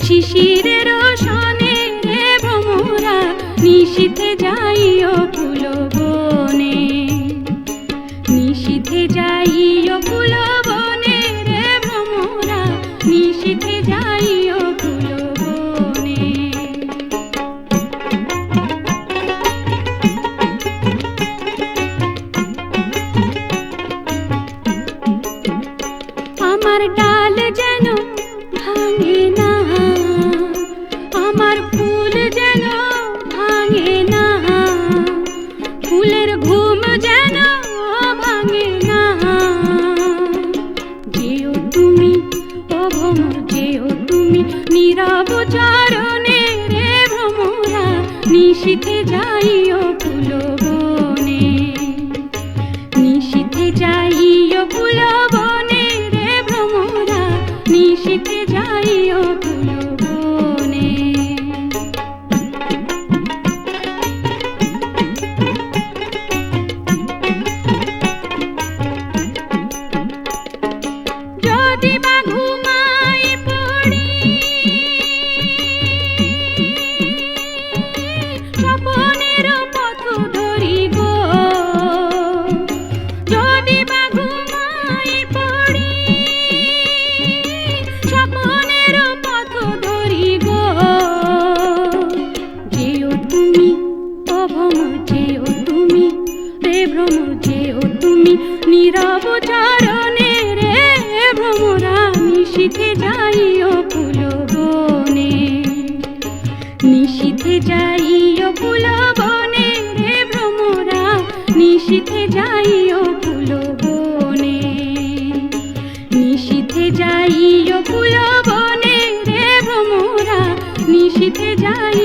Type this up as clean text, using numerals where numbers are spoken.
শিশিরের সনে রে ভ্রমরা নিশীথে যাইও ফুল বনে, নিশীথে যাইও ফুল বনে রে ভ্রমরা নিশীথে যাইও ফুল বনে। আমার ডাল যেন ভাঙে না, আমার ফুল যেন ভাঙে না, ফুলের ঘুম যেন ভাঙে না। যেও তুমি ও ভ্রমর যেও তুমি নীরব চরণে রে ভ্রমরা নিশীথে যাইও ফুল বনে, নিশীথে যাইও ফুল বনে রে ভ্রমরা নিশীথে যাইও ফুল বনে। যদি বা ঘুমাই পড়ি স্বপনের পথ ধরি গো, যদি বা ঘুমাই পড়ি স্বপনের পথ ধরি গো। যেও তুমি ও ভ্রমর যেও তুমি রে ভ্রমর যেও তুমি নীরব চরণে রে ভ্রমরা নিশীথে যাইও ফুল বনে, নিশীথে যাইও ফুল বনে রে ভ্রমরা নিশীথে যাইও ফুল বনে, নিশীথে যাইও ফুল বনে রে ভ্রমরা নিশীথে যাই